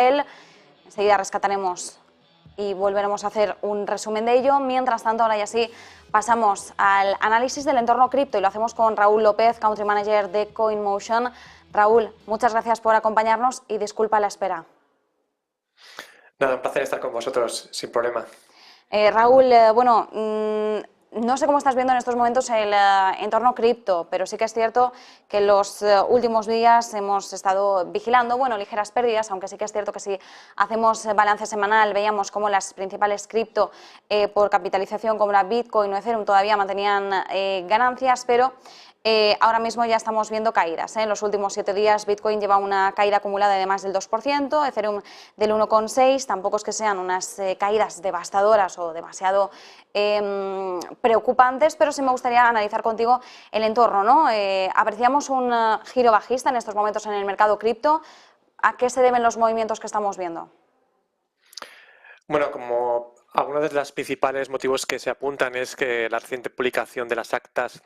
Enseguida rescataremos y volveremos a hacer un resumen de ello. Mientras tanto, ahora ya sí, pasamos al análisis del entorno cripto y lo hacemos con Raúl López, Country Manager de CoinMotion. Raúl, muchas gracias por acompañarnos y disculpa la espera. Nada, un placer estar con vosotros, sin problema. Raúl, no sé cómo estás viendo en estos momentos el entorno cripto, pero sí que es cierto que en los últimos días hemos estado vigilando, ligeras pérdidas, aunque sí que es cierto que si hacemos balance semanal veíamos cómo las principales cripto por capitalización como la Bitcoin o Ethereum todavía mantenían ganancias, pero ahora mismo ya estamos viendo caídas. En los últimos 7 días Bitcoin lleva una caída acumulada de más del 2%, Ethereum del 1,6%, tampoco es que sean unas caídas devastadoras o demasiado preocupantes, pero sí me gustaría analizar contigo el entorno, ¿no? Apreciamos un giro bajista en estos momentos en el mercado cripto. ¿A qué se deben los movimientos que estamos viendo? Bueno, como algunos de los principales motivos que se apuntan es que la reciente publicación de las actas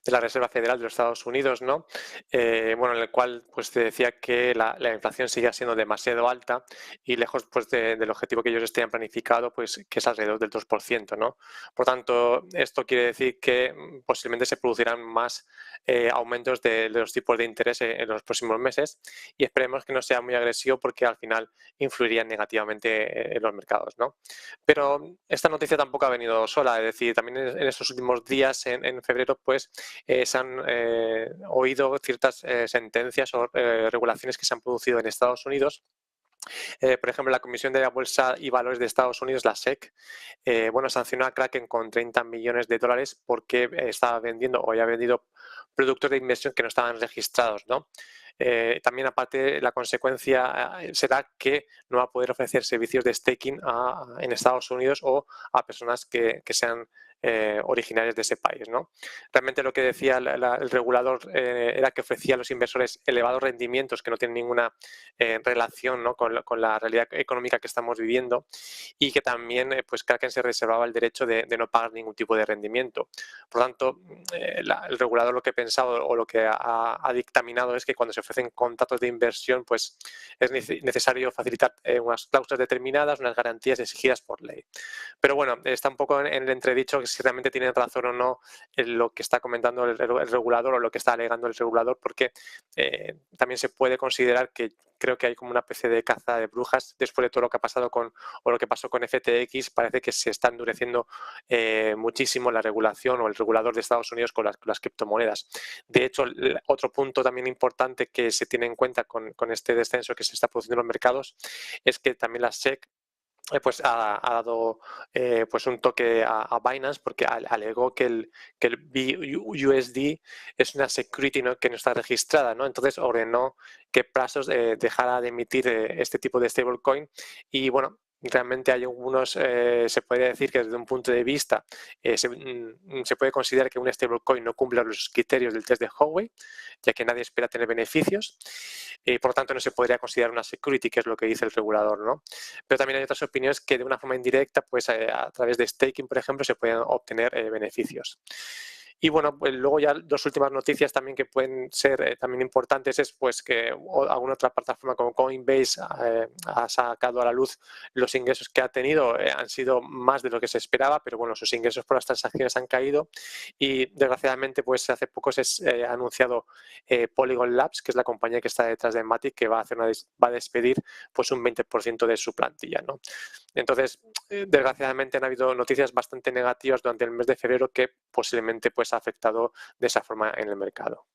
de la Reserva Federal de los Estados Unidos, ¿no? En el cual pues se decía que la inflación sigue siendo demasiado alta y lejos pues del objetivo que ellos tenían planificado, pues que es alrededor del 2%, ¿no? Por tanto, esto quiere decir que posiblemente se producirán más aumentos de los tipos de interés en los próximos meses y esperemos que no sea muy agresivo porque al final influiría negativamente en los mercados, ¿no? Pero esta noticia tampoco ha venido sola, es decir, también en estos últimos días, en febrero, pues se han oído ciertas sentencias o regulaciones que se han producido en Estados Unidos. Por ejemplo, la Comisión de la Bolsa y Valores de Estados Unidos, la SEC, sancionó a Kraken con 30 millones de dólares porque estaba vendiendo o había vendido productos de inversión que no estaban registrados, ¿no? También, aparte, la consecuencia será que no va a poder ofrecer servicios de staking en Estados Unidos o a personas que sean originarias de ese país, ¿no? Realmente lo que decía el regulador era que ofrecía a los inversores elevados rendimientos que no tienen ninguna relación, ¿no? con la realidad económica que estamos viviendo y que también pues Kraken se reservaba el derecho de no pagar ningún tipo de rendimiento. Por lo tanto, el regulador lo que ha pensado o lo que ha dictaminado es que cuando se ofrecen contratos de inversión, pues es necesario facilitar unas cláusulas determinadas, unas garantías exigidas por ley. Pero bueno, está un poco en el entredicho que si realmente tienen razón o no en lo que está comentando el regulador o lo que está alegando el regulador, porque también se puede considerar que creo que hay como una especie de caza de brujas después de todo lo que ha pasado o lo que pasó con FTX. Parece que se está endureciendo muchísimo la regulación o el regulador de Estados Unidos con las criptomonedas. De hecho, otro punto también importante que se tiene en cuenta con este descenso que se está produciendo en los mercados es que también la SEC pues ha dado pues un toque a Binance porque alegó que el BUSD es una security, ¿no? que no está registrada, ¿no? Entonces ordenó que Paxos dejara de emitir este tipo de stablecoin y bueno, realmente hay algunos, se podría decir que desde un punto de vista se puede considerar que un stablecoin no cumple los criterios del test de Howey, ya que nadie espera tener beneficios y por lo tanto no se podría considerar una security, que es lo que dice el regulador, ¿no? Pero también hay otras opiniones que de una forma indirecta, pues a través de staking, por ejemplo, se pueden obtener beneficios. Y bueno, pues luego ya dos últimas noticias también que pueden ser también importantes es pues que alguna otra plataforma como Coinbase ha sacado a la luz los ingresos que ha tenido, han sido más de lo que se esperaba, pero bueno, sus ingresos por las transacciones han caído y desgraciadamente pues hace poco se ha anunciado Polygon Labs, que es la compañía que está detrás de Matic, que va a despedir pues un 20% de su plantilla, ¿no? Entonces, desgraciadamente han habido noticias bastante negativas durante el mes de febrero que posiblemente pues ha afectado de esa forma en el mercado.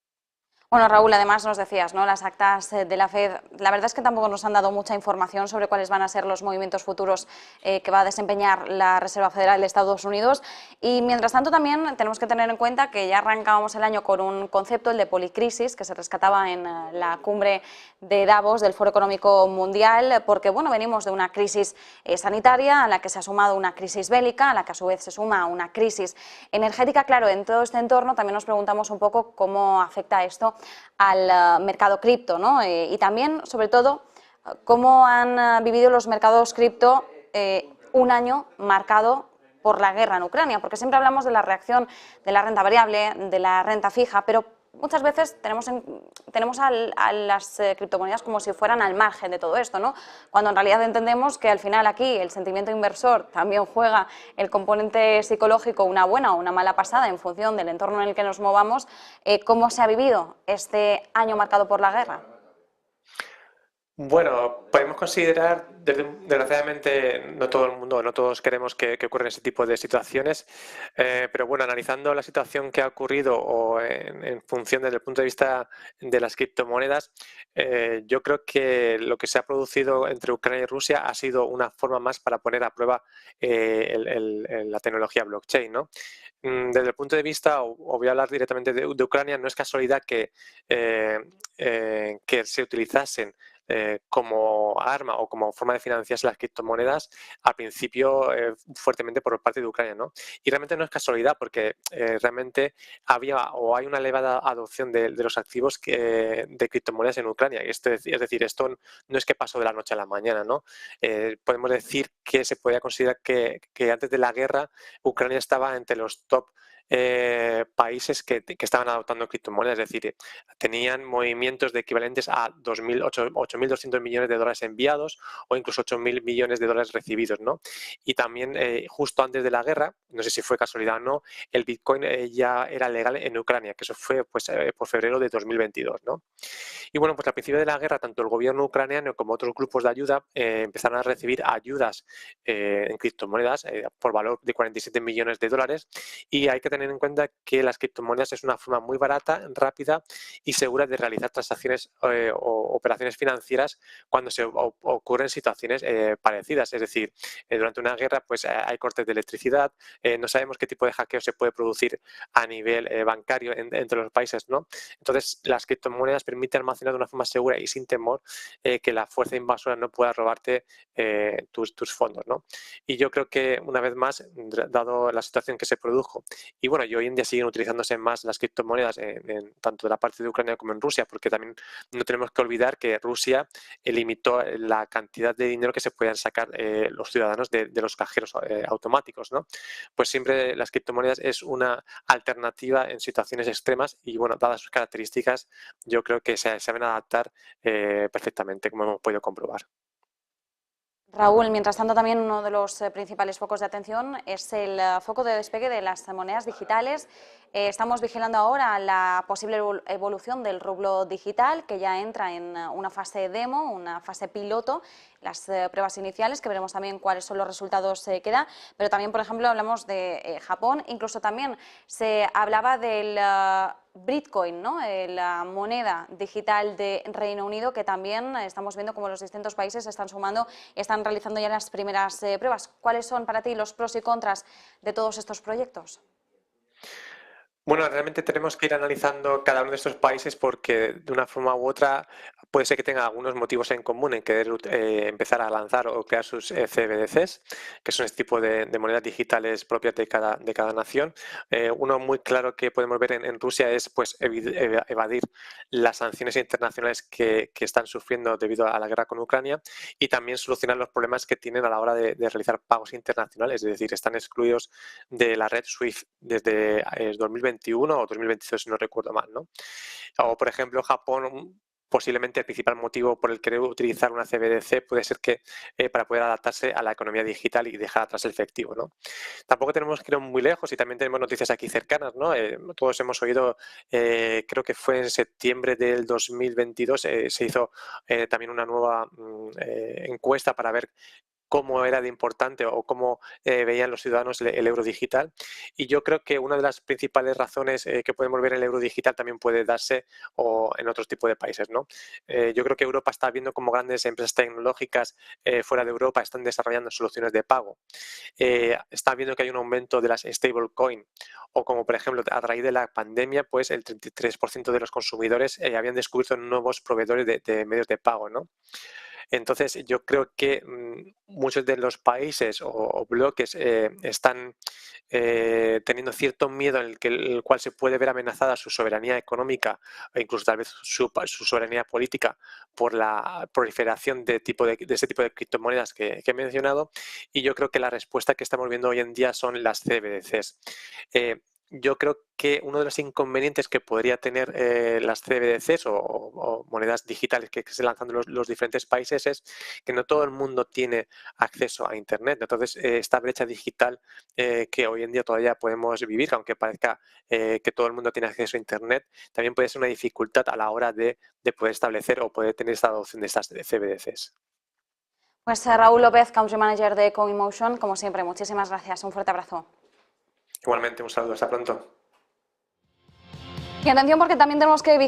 Bueno, Raúl, además nos decías, ¿no? Las actas de la Fed, la verdad es que tampoco nos han dado mucha información sobre cuáles van a ser los movimientos futuros que va a desempeñar la Reserva Federal de Estados Unidos. Y mientras tanto también tenemos que tener en cuenta que ya arrancábamos el año con un concepto, el de policrisis, que se rescataba en la cumbre de Davos del Foro Económico Mundial, porque bueno, venimos de una crisis sanitaria a la que se ha sumado una crisis bélica, a la que a su vez se suma una crisis energética. Claro, en todo este entorno también nos preguntamos un poco cómo afecta esto al mercado cripto, ¿no? Y también, sobre todo, cómo han vivido los mercados cripto un año marcado por la guerra en Ucrania, porque siempre hablamos de la reacción de la renta variable, de la renta fija, pero muchas veces tenemos a las criptomonedas como si fueran al margen de todo esto, ¿no? Cuando en realidad entendemos que al final aquí el sentimiento inversor también juega el componente psicológico, una buena o una mala pasada en función del entorno en el que nos movamos. ¿Cómo se ha vivido este año marcado por la guerra? Bueno, podemos considerar, desgraciadamente, no todo el mundo, no todos queremos que ocurran ese tipo de situaciones, pero bueno, analizando la situación que ha ocurrido o en función desde el punto de vista de las criptomonedas, yo creo que lo que se ha producido entre Ucrania y Rusia ha sido una forma más para poner a prueba la tecnología blockchain, ¿no? Desde el punto de vista, o voy a hablar directamente de Ucrania, no es casualidad que se utilizasen como arma o como forma de financiarse las criptomonedas al principio fuertemente por parte de Ucrania, ¿no? Y realmente no es casualidad porque realmente había o hay una elevada adopción de los activos de criptomonedas en Ucrania. Es decir, esto no es que pasó de la noche a la mañana, ¿no? Podemos decir que se podía considerar que antes de la guerra Ucrania estaba entre los top países que estaban adoptando criptomonedas, es decir, tenían movimientos de equivalentes a 8.200 millones de dólares enviados o incluso 8.000 millones de dólares recibidos, ¿no? Y también justo antes de la guerra, no sé si fue casualidad o no, el Bitcoin ya era legal en Ucrania, que eso fue pues, por febrero de 2022, ¿no? Y bueno, pues al principio de la guerra, tanto el gobierno ucraniano como otros grupos de ayuda empezaron a recibir ayudas en criptomonedas por valor de 47 millones de dólares. Y hay que tener en cuenta que las criptomonedas es una forma muy barata, rápida y segura de realizar transacciones o operaciones financieras cuando se ocurren situaciones parecidas. Es decir, durante una guerra pues hay cortes de electricidad, no sabemos qué tipo de hackeo se puede producir a nivel bancario entre los países, ¿no? Entonces, las criptomonedas permiten almacenar de una forma segura y sin temor que la fuerza invasora no pueda robarte tus fondos, ¿no? Y yo creo que, una vez más, dado la situación que se produjo, y bueno, y hoy en día siguen utilizándose más las criptomonedas tanto de la parte de Ucrania como en Rusia, porque también no tenemos que olvidar que Rusia limitó la cantidad de dinero que se podían sacar los ciudadanos de los cajeros automáticos, ¿no? Pues siempre las criptomonedas es una alternativa en situaciones extremas y bueno, dadas sus características, yo creo que se saben adaptar perfectamente, como hemos podido comprobar. Raúl, mientras tanto, también uno de los principales focos de atención es el foco de despegue de las monedas digitales. Estamos vigilando ahora la posible evolución del rublo digital, que ya entra en una fase demo, una fase piloto, las pruebas iniciales, que veremos también cuáles son los resultados que da, pero también, por ejemplo, hablamos de Japón, incluso también se hablaba del Bitcoin, ¿no? La moneda digital de Reino Unido, que también estamos viendo cómo los distintos países se están sumando y están realizando ya las primeras pruebas. ¿Cuáles son para ti los pros y contras de todos estos proyectos? Bueno, realmente tenemos que ir analizando cada uno de estos países porque de una forma u otra puede ser que tenga algunos motivos en común en querer empezar a lanzar o crear sus CBDCs, que son este tipo de monedas digitales propias de cada nación. Uno muy claro que podemos ver en Rusia es pues evadir las sanciones internacionales que están sufriendo debido a la guerra con Ucrania y también solucionar los problemas que tienen a la hora de realizar pagos internacionales, es decir, están excluidos de la red SWIFT desde 2021 o 2022, si no recuerdo mal, ¿no? O, por ejemplo, Japón, posiblemente el principal motivo por el que debe utilizar una CBDC puede ser que para poder adaptarse a la economía digital y dejar atrás el efectivo, ¿no? Tampoco tenemos que ir muy lejos y también tenemos noticias aquí cercanas, ¿no? Todos hemos oído, creo que fue en septiembre del 2022, se hizo también una nueva encuesta para ver cómo era de importante o cómo veían los ciudadanos el euro digital. Y yo creo que una de las principales razones que podemos ver en el euro digital también puede darse en otros tipos de países, ¿no? Yo creo que Europa está viendo cómo grandes empresas tecnológicas fuera de Europa están desarrollando soluciones de pago. Está viendo que hay un aumento de las stablecoin o como por ejemplo a raíz de la pandemia pues el 33% de los consumidores habían descubierto nuevos proveedores de medios de pago, ¿no? Entonces, yo creo que muchos de los países o bloques están teniendo cierto miedo en el cual se puede ver amenazada su soberanía económica e incluso tal vez su soberanía política por la proliferación de ese tipo de criptomonedas que he mencionado. Y yo creo que la respuesta que estamos viendo hoy en día son las CBDCs. yo creo que uno de los inconvenientes que podría tener las CBDCs o monedas digitales que se están lanzando los diferentes países es que no todo el mundo tiene acceso a Internet. Entonces, esta brecha digital que hoy en día todavía podemos vivir, aunque parezca que todo el mundo tiene acceso a Internet, también puede ser una dificultad a la hora de poder establecer o poder tener esta adopción de estas CBDCs. Pues Raúl López, Country Manager de CoinMotion, como siempre, muchísimas gracias. Un fuerte abrazo. Igualmente, un saludo. Hasta pronto. Y atención porque también tenemos que vigilar